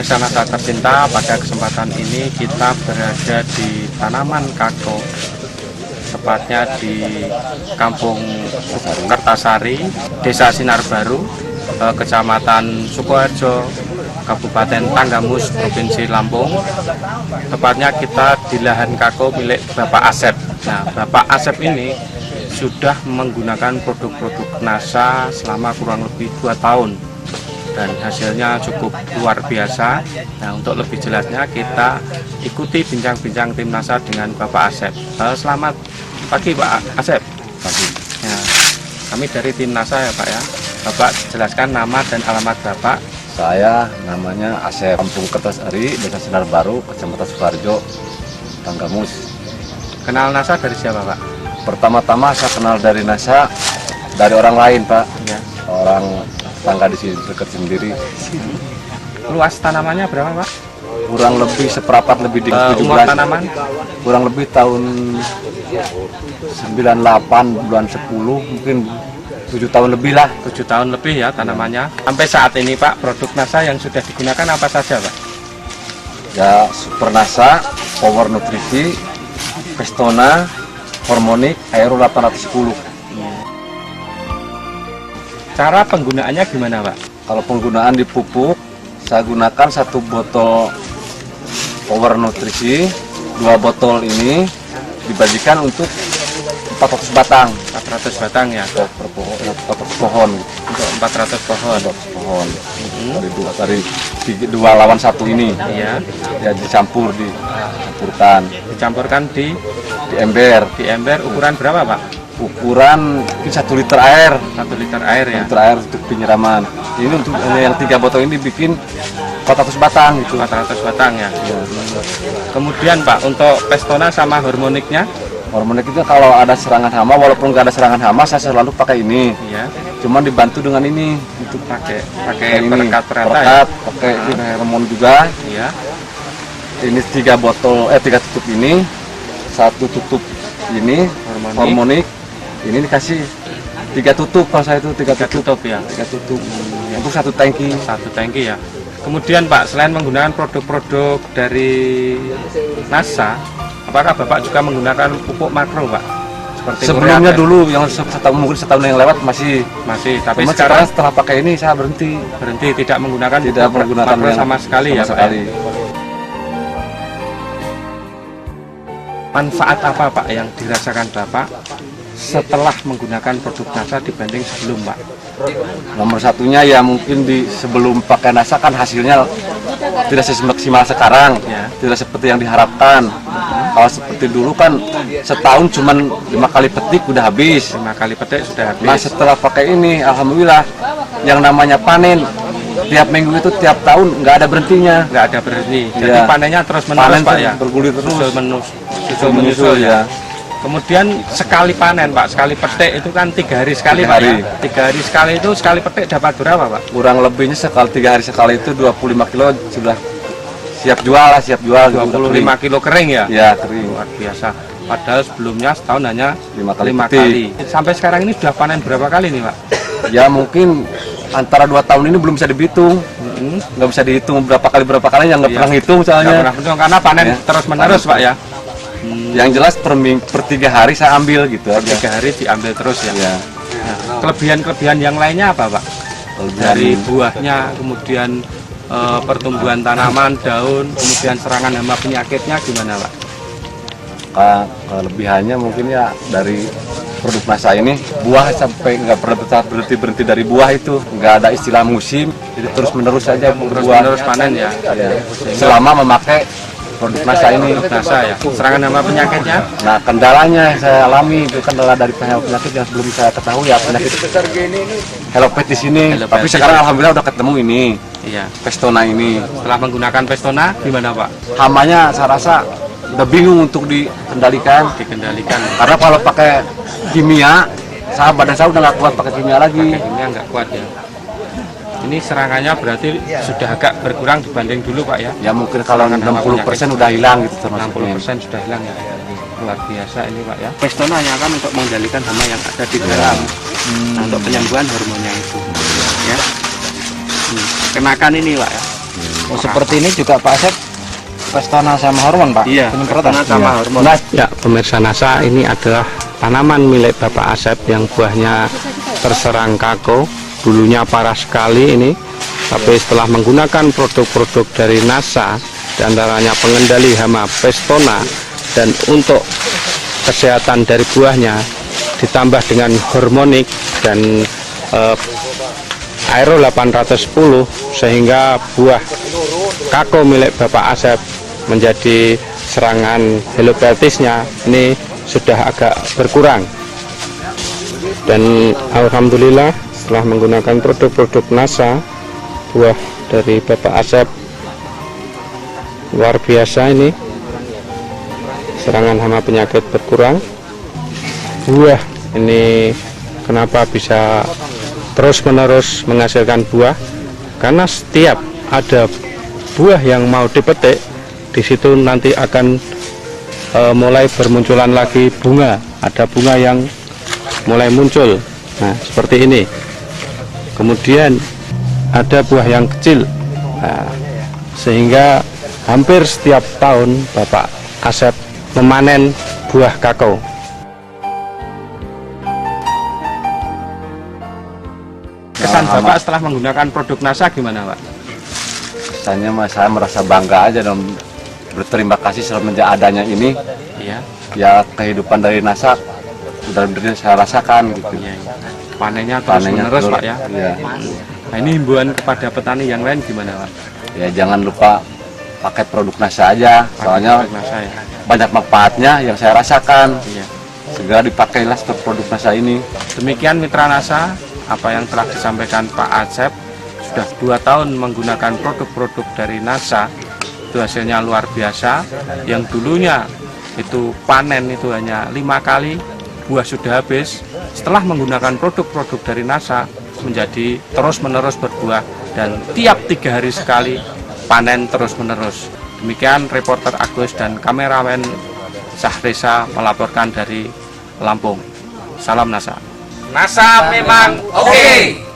Pemirsa Nasa tercinta, pada kesempatan ini kita berada di tanaman kakao, tepatnya di Kampung Kertasari, Desa Sinar Baru, Kecamatan Sukoharjo, Kabupaten Tanggamus, Provinsi Lampung. Tepatnya kita di lahan kakao milik Bapak Asep. Nah, Bapak Asep ini sudah menggunakan produk-produk NASA selama kurang lebih 2 tahun. Dan hasilnya cukup luar biasa. Nah, untuk lebih jelasnya kita ikuti bincang-bincang tim NASA dengan Bapak Asep. Selamat pagi Pak Asep. Pagi. Ya, kami dari tim NASA ya Pak ya. Bapak jelaskan nama dan alamat Bapak. Saya namanya Asep, Kampung Kertasari, Desa Sinar Baru, Kecamatan Sukoharjo, Tanggamus. Kenal NASA dari siapa Pak? Pertama-tama saya kenal dari NASA dari orang lain Pak. Ya. Orang tangga di sini dekat sendiri. Luas tanamannya berapa Pak? Kurang lebih seperempat lebih di Umur tanaman? Kurang lebih tahun 98 bulan 10 mungkin 7 tahun lebih lah. 7 tahun lebih ya tanamannya. Sampai saat ini Pak, produk NASA yang sudah digunakan apa saja Pak? Ya, Super NASA, Power Nutrisi, Pestona, Hormonik, Aero 810. Cara penggunaannya gimana Pak? Kalau penggunaan di pupuk, saya gunakan 1 botol Power Nutrisi, 2 botol ini dibagikan untuk 400 batang. 400 batang ya? Per pohon. Untuk 400 pohon. Dari 2 lawan 1 ini. Iya. Ya dicampurkan. Dicampurkan di ember. Di ember ukuran berapa Pak? Ukuran 1 liter air. 1 liter air ya? 1 liter air untuk penyiraman. Ini untuk yang 3 botol ini bikin 400 batang gitu. 400 batang ya? Kemudian Pak, untuk Pestona sama hormoniknya? Hormonik itu kalau ada serangan hama, walaupun nggak ada serangan hama, saya selalu pakai ini. Iya. Cuman dibantu dengan ini untuk pakai perekat ya? pakai hormon juga. Iya. Ini 3 botol, 3 tutup ini, 1 tutup ini hormonik. Ini dikasih 3 tutup kalau saya itu 3 tutup ya. 3 tutup untuk 1 tangki. 1 tangki ya. Kemudian Pak, selain menggunakan produk-produk dari NASA, apakah Bapak juga menggunakan pupuk makro Pak? Seperti sebelumnya dulu yang mungkin setahun yang lewat masih, tapi sekarang setelah pakai ini saya berhenti tidak menggunakan makro sama sekali ya Pak. Manfaat apa Pak yang dirasakan Bapak setelah menggunakan produk NASA dibanding sebelum Pak? Nomor satunya ya mungkin sebelum pakai NASA kan hasilnya tidak semaksimal sekarang, ya. Tidak seperti yang diharapkan. Kalau seperti dulu kan setahun cuman 5 kali petik udah habis. 5 kali petik sudah habis. Nah setelah pakai ini, alhamdulillah yang namanya panen tiap minggu itu tiap tahun nggak ada berhentinya. Nggak ada berhenti. Jadi ya. panennya terus menerus Pak ya. Bergulir terus. Menyusul ya. Kemudian sekali panen Pak, sekali petik itu kan 3 hari sekali Pak ya? 3 hari sekali itu sekali petik dapat berapa Pak? Kurang lebihnya 3 hari sekali itu 25 kilo sudah siap jual lah, 25 kilo kering ya? Ya kering. Luar biasa. Padahal sebelumnya setahun hanya 5 kali. Sampai sekarang ini sudah panen berapa kali nih Pak? Ya mungkin antara 2 tahun ini belum bisa dihitung. Nggak bisa dihitung berapa kali yang nggak pernah hitung soalnya. Nggak pernah hitung karena panen ya. Terus menerus Pak ya? Yang jelas per 3 hari saya ambil gitu aja. 3 hari diambil terus ya? Ya. Nah, kelebihan-kelebihan yang lainnya apa Pak? Dari buahnya, kemudian pertumbuhan tanaman, daun, kemudian serangan hama penyakitnya gimana Pak? Kelebihannya mungkin ya dari produk NASA ini buah sampai nggak pernah berhenti dari buah itu, nggak ada istilah musim, jadi terus menerus saja terus panen ya? Selama memakai produk NASA ini. NASA ya. Serangan hama penyakitnya? Nah kendalanya yang saya alami itu kendala dari penyakit yang sebelum saya ketahui ya penyakit Helopettis ini. Tapi sekarang alhamdulillah udah ketemu ini. Iya. Pestona ini. Setelah menggunakan Pestona gimana Pak? Hamanya saya rasa udah bingung untuk dikendalikan. Karena kalau pakai kimia, badan saya udah nggak kuat pakai kimia lagi. Kimia nggak kuat ya. Ini serangannya berarti sudah agak berkurang dibanding dulu Pak ya? Ya mungkin kalau 60% udah hilang gitu termasuk. 60% sudah hilang ya? Luar biasa ini Pak ya. Pestona hanya kan untuk mengendalikan hama yang ada di dalam. Nah, untuk penyembuhan hormonnya itu. Ya. Kenakan ini Pak ya. Seperti ini juga Pak Asep, Pestona sama hormon Pak? Iya, Pestona sama hormon. Ya, pemirsa NASA, ini adalah tanaman milik Bapak Asep yang buahnya terserang kako. Dulunya parah sekali ini, tapi setelah menggunakan produk-produk dari NASA, diantaranya pengendali hama Pestona, dan untuk kesehatan dari buahnya ditambah dengan hormonik dan Aero 810, sehingga buah kako milik Bapak Asep menjadi serangan helopeltisnya ini sudah agak berkurang. Dan alhamdulillah setelah menggunakan produk-produk NASA, buah dari Bapak Asep luar biasa ini, serangan hama penyakit berkurang. Buah ini kenapa bisa terus-menerus menghasilkan buah? Karena setiap ada buah yang mau dipetik, di situ nanti akan mulai bermunculan lagi bunga. Ada bunga yang mulai muncul. Nah, seperti ini. Kemudian ada buah yang kecil. Nah, sehingga hampir setiap tahun Bapak Asep memanen buah kakao. Kesan Bapak setelah menggunakan produk NASA gimana, Pak? Kesannya saya merasa bangga aja dan berterima kasih semenjak adanya ini. Iya. Ya kehidupan dari NASA sudah saya rasakan gitu. Iya, iya. Panennya terus menerus Pak ya. Iya. Nah, ini himbauan kepada petani yang lain gimana, Pak? Ya jangan lupa pakai produk NASA aja, soalnya Produk NASA, ya. banyak manfaatnya yang saya rasakan. Iya. Segera dipakailah produk NASA ini. Demikian mitra NASA, apa yang telah disampaikan Pak Asep. Sudah 2 tahun menggunakan produk-produk dari NASA, itu hasilnya luar biasa. Yang dulunya itu panen itu hanya 5 kali, buah sudah habis. Setelah menggunakan produk-produk dari NASA, menjadi terus-menerus berbuah, dan tiap 3 hari sekali panen terus-menerus. Demikian reporter Agus dan kameramen Sahresa melaporkan dari Lampung. Salam NASA. NASA memang oke.